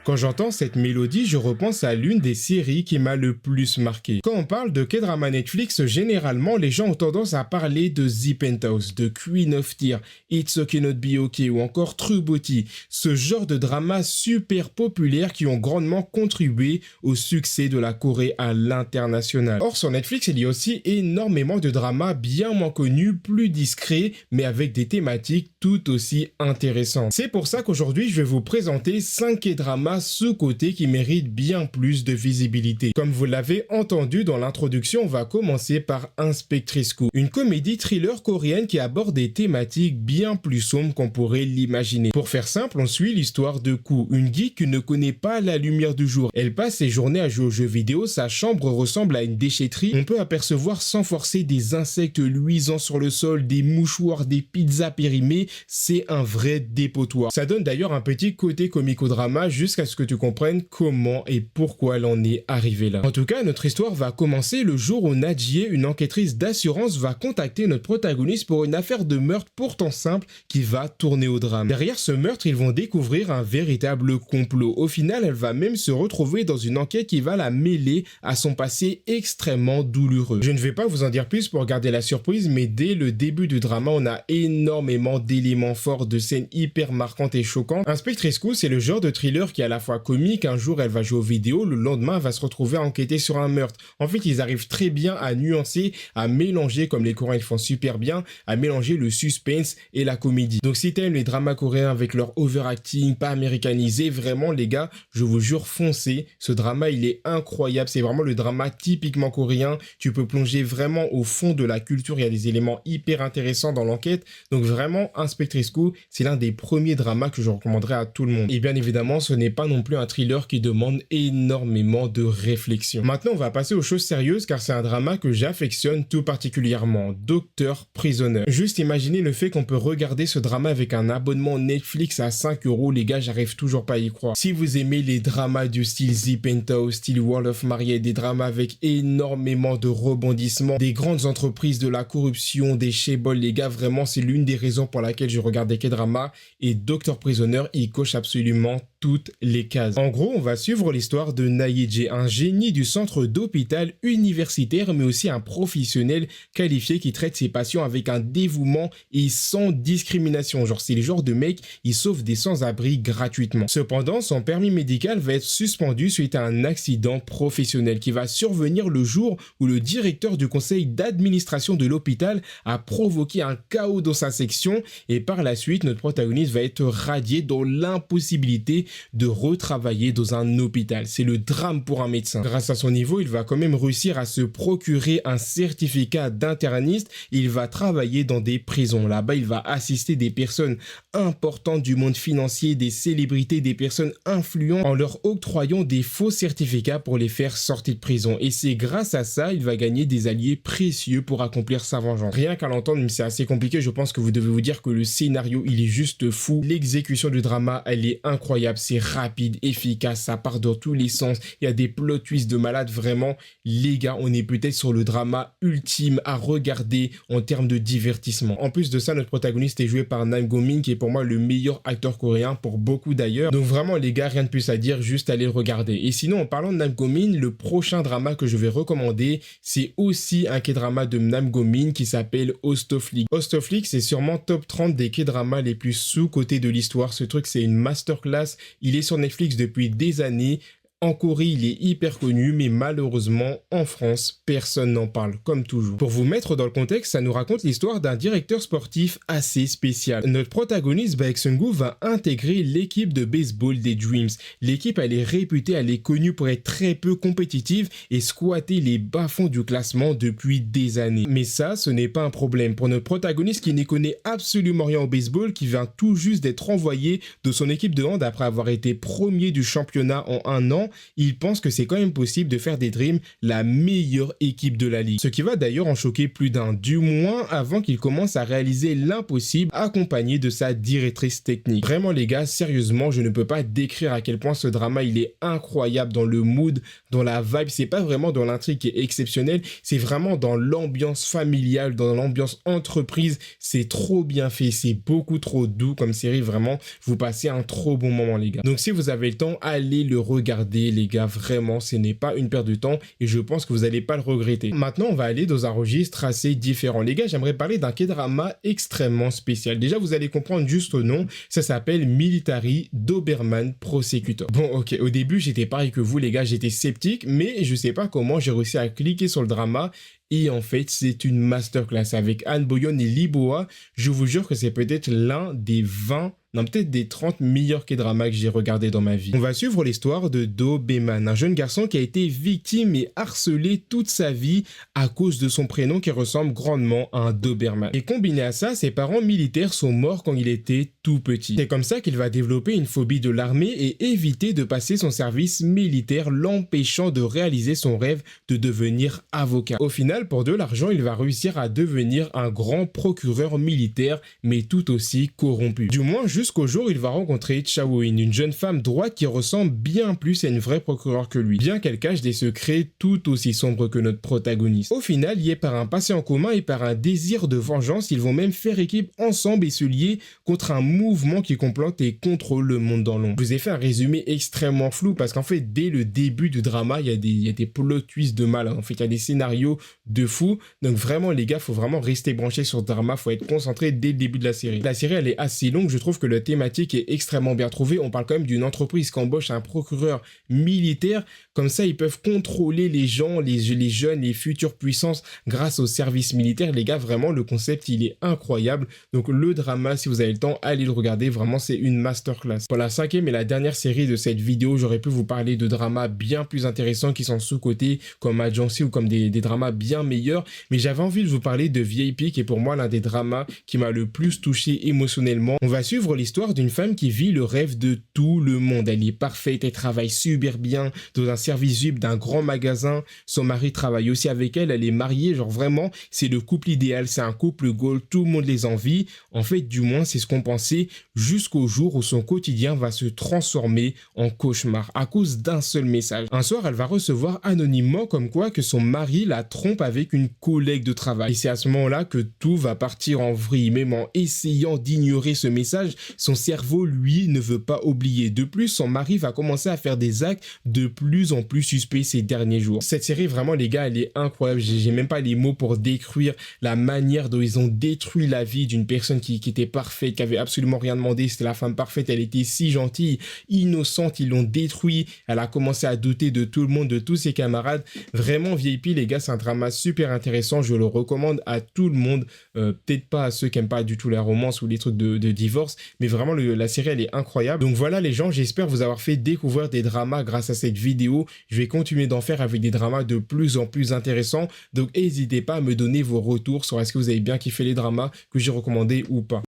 Quand j'entends cette mélodie, je repense à l'une des séries qui m'a le plus marqué. Quand on parle de K-drama Netflix, généralement les gens ont tendance à parler de The Penthouse, de Queen of Tears, It's Okay Not Be Okay ou encore True Beauty, ce genre de dramas super populaires qui ont grandement contribué au succès de la Corée à l'international. Or sur Netflix, il y a aussi énormément de dramas bien moins connus, plus discrets, mais avec des thématiques tout aussi intéressantes. C'est pour ça qu'aujourd'hui, je vais vous présenter 5 K-dramas sous-cotés qui méritent bien plus de visibilité. Comme vous l'avez entendu dans l'introduction, on va commencer par Inspectrice Ku, une comédie thriller coréenne qui aborde des thématiques bien plus sombres qu'on pourrait l'imaginer. Pour faire simple, on suit l'histoire de Ku, une geek qui ne connaît pas la lumière du jour. Elle passe ses journées à jouer aux jeux vidéo, sa chambre ressemble à une déchetterie. On peut apercevoir sans forcer des insectes luisants sur le sol, des mouchoirs, des pizzas périmées, c'est un vrai dépotoir. Ça donne d'ailleurs un petit côté comico-drama jusqu'à ce que tu comprennes comment et pourquoi elle en est arrivée là. En tout cas, notre histoire va commencer le jour où Nadjie, une enquêtrice d'assurance, va contacter notre protagoniste pour une affaire de meurtre pourtant simple qui va tourner au drame. Derrière ce meurtre, ils vont découvrir un véritable complot. Au final, elle va même se retrouver dans une enquête qui va la mêler à son passé extrêmement douloureux. Je ne vais pas vous en dire plus pour garder la surprise, mais dès le début du drama, on a énormément d'éléments forts, de scènes hyper marquantes et choquantes. Inspectrice Ku, c'est le genre de thriller qui est à la fois comique. Un jour, elle va jouer aux vidéos, le lendemain, elle va se retrouver à enquêter sur un meurtre. En fait, ils arrivent très bien à nuancer, à mélanger, comme les Coréens le font super bien, à mélanger le suspense et la comédie. Donc si t'aimes les dramas coréens avec leur overacting, pas américanisé, vraiment les gars, je vous jure, foncez. Ce drama, il est incroyable. C'est vraiment le drama typiquement coréen. Tu peux plonger vraiment au fond de la culture. Il y a des éléments hyper intéressants dans l'enquête. Donc vraiment, Inspectrice Ku, c'est l'un des premiers dramas que je recommanderais à tout le monde. Et bien évidemment, ce n'est pas non plus un thriller qui demande énormément de réflexion. Maintenant, on va passer aux choses sérieuses car c'est un drama que j'affectionne tout particulièrement. Docteur Prisoner. Juste imaginez le fait qu'on peut regarder ce drama avec un abonnement Netflix à 5 €. Les gars, j'arrive toujours pas à y croire. Si vous aimez les dramas du style The Penthouse, style World of Married, des dramas avec énormément de rebondissements, des grandes entreprises, de la corruption, des chaebols, les gars, vraiment, c'est l'une des raisons pour laquelle je regarde des K-dramas et Docteur Prisoner, il coche absolument toutes les cases. En gros, on va suivre l'histoire de Naïdje, un génie du centre d'hôpital universitaire, mais aussi un professionnel qualifié qui traite ses patients avec un dévouement et sans discrimination. Genre, c'est le genre de mec, il sauve des sans-abri gratuitement. Cependant, son permis médical va être suspendu suite à un accident professionnel qui va survenir le jour où le directeur du conseil d'administration de l'hôpital a provoqué un chaos dans sa section et par la suite, notre protagoniste va être radié dans l'impossibilité de retravailler dans un hôpital. C'est le drame pour un médecin. Grâce à son niveau, il va quand même réussir à se procurer un certificat d'interniste. Il va travailler dans des prisons. Là-bas, il va assister des personnes importantes du monde financier, des célébrités, des personnes influentes en leur octroyant des faux certificats pour les faire sortir de prison. Et c'est grâce à ça, il va gagner des alliés précieux pour accomplir sa vengeance. Rien qu'à l'entendre, mais c'est assez compliqué, je pense que vous devez vous dire que le scénario, il est juste fou. L'exécution du drama, elle est incroyable. C'est rapide, efficace, ça part dans tous les sens. Il y a des plot twists de malade, vraiment. Les gars, on est peut-être sur le drama ultime à regarder en termes de divertissement. En plus de ça, notre protagoniste est joué par Nam Go-min, qui est pour moi le meilleur acteur coréen, pour beaucoup d'ailleurs. Donc vraiment, les gars, rien de plus à dire, juste aller le regarder. Et sinon, en parlant de Nam Go-min, le prochain drama que je vais recommander, c'est aussi un K-drama de Nam Go-min qui s'appelle Host of League. Host of League, c'est sûrement top 30 des K-dramas les plus sous-cotés de l'histoire. Ce truc, c'est une masterclass. Il est sur Netflix depuis des années. En Corée, il est hyper connu, mais malheureusement, en France, personne n'en parle, comme toujours. Pour vous mettre dans le contexte, ça nous raconte l'histoire d'un directeur sportif assez spécial. Notre protagoniste, Baek Seung-gu, va intégrer l'équipe de baseball des Dreams. L'équipe, elle est réputée, elle est connue pour être très peu compétitive et squatter les bas-fonds du classement depuis des années. Mais ça, ce n'est pas un problème. Pour notre protagoniste qui n'y connaît absolument rien au baseball, qui vient tout juste d'être envoyé de son équipe de hand après avoir été premier du championnat en 1 an, il pense que c'est quand même possible de faire des Dreams la meilleure équipe de la ligue. Ce qui va d'ailleurs en choquer plus d'un, du moins avant qu'il commence à réaliser l'impossible accompagné de sa directrice technique. Vraiment les gars, sérieusement, je ne peux pas décrire à quel point ce drama il est incroyable dans le mood, dans la vibe. C'est pas vraiment dans l'intrigue qui est exceptionnelle, c'est vraiment dans l'ambiance familiale, dans l'ambiance entreprise. C'est trop bien fait, c'est beaucoup trop doux comme série, vraiment. Vous passez un trop bon moment les gars. Donc si vous avez le temps, allez le regarder les gars, vraiment, ce n'est pas une perte de temps et je pense que vous n'allez pas le regretter. Maintenant, on va aller dans un registre assez différent. Les gars, j'aimerais parler d'un K-drama extrêmement spécial. Déjà, vous allez comprendre juste au nom, ça s'appelle Military Doberman Prosecutor. Bon, ok, au début, j'étais pareil que vous les gars, j'étais sceptique, mais je sais pas comment j'ai réussi à cliquer sur le drama. Et en fait, c'est une masterclass avec Anne Boyon et Lee Boa. Je vous jure que c'est peut-être l'un des 20, non peut-être des 30 meilleurs K-dramas que j'ai regardé dans ma vie. On va suivre l'histoire de Doberman, un jeune garçon qui a été victime et harcelé toute sa vie à cause de son prénom qui ressemble grandement à un Doberman. Et combiné à ça, ses parents militaires sont morts quand il était tout petit. C'est comme ça qu'il va développer une phobie de l'armée et éviter de passer son service militaire, l'empêchant de réaliser son rêve de devenir avocat. Au final, pour de l'argent, il va réussir à devenir un grand procureur militaire, mais tout aussi corrompu. Du moins, jusqu'au jour où il va rencontrer Chawoin, une jeune femme droite qui ressemble bien plus à une vraie procureure que lui, bien qu'elle cache des secrets tout aussi sombres que notre protagoniste. Au final, liés par un passé en commun et par un désir de vengeance, ils vont même faire équipe ensemble et se lier contre un mouvement qui complote et contrôle le monde dans l'ombre. Je vous ai fait un résumé extrêmement flou parce qu'en fait, dès le début du drama, il y a des plot twists de mal. En fait, il y a des scénarios de fou. Donc vraiment, les gars, faut vraiment rester branché sur le drama. Faut être concentré dès le début de la série. La série, elle est assez longue. Je trouve que la thématique est extrêmement bien trouvée. On parle quand même d'une entreprise qui embauche un procureur militaire. Comme ça, ils peuvent contrôler les gens, les jeunes, les futures puissances grâce au service militaire. Les gars, vraiment, le concept, il est incroyable. Donc le drama, si vous avez le temps, allez le regarder. Vraiment, c'est une masterclass. Pour la 5e et la dernière série de cette vidéo, j'aurais pu vous parler de dramas bien plus intéressants qui sont sous-cotés, comme Agency ou comme des dramas bien meilleurs. Mais j'avais envie de vous parler de VIP, qui est pour moi l'un des dramas qui m'a le plus touché émotionnellement. On va suivre l'histoire d'une femme qui vit le rêve de tout le monde. Elle est parfaite, elle travaille super bien dans un service VIP d'un grand magasin. Son mari travaille aussi avec elle, elle est mariée. Genre vraiment, c'est le couple idéal, c'est un couple goal, tout le monde les envie. En fait, du moins, c'est ce qu'on pensait jusqu'au jour où son quotidien va se transformer en cauchemar à cause d'un seul message. Un soir, elle va recevoir anonymement comme quoi que son mari la trompe avec une collègue de travail. Et c'est à ce moment-là que tout va partir en vrille. Même en essayant d'ignorer ce message, son cerveau, lui, ne veut pas oublier. De plus, son mari va commencer à faire des actes de plus en plus suspects ces derniers jours. Cette série, vraiment, les gars, elle est incroyable. J'ai même pas les mots pour décrire la manière dont ils ont détruit la vie d'une personne qui était parfaite, qui avait absolument rien demandé. C'était la femme parfaite. Elle était si gentille, innocente. Ils l'ont détruit. Elle a commencé à douter de tout le monde, de tous ses camarades. Vraiment, VIP, les gars, c'est un drama super intéressant. Je le recommande à tout le monde. Peut-être pas à ceux qui n'aiment pas du tout la romance ou les trucs de divorce, mais vraiment, la série, elle est incroyable. Donc voilà, les gens, j'espère vous avoir fait découvrir des dramas grâce à cette vidéo. Je vais continuer d'en faire avec des dramas de plus en plus intéressants. Donc, n'hésitez pas à me donner vos retours sur est-ce que vous avez bien kiffé les dramas que j'ai recommandés ou pas.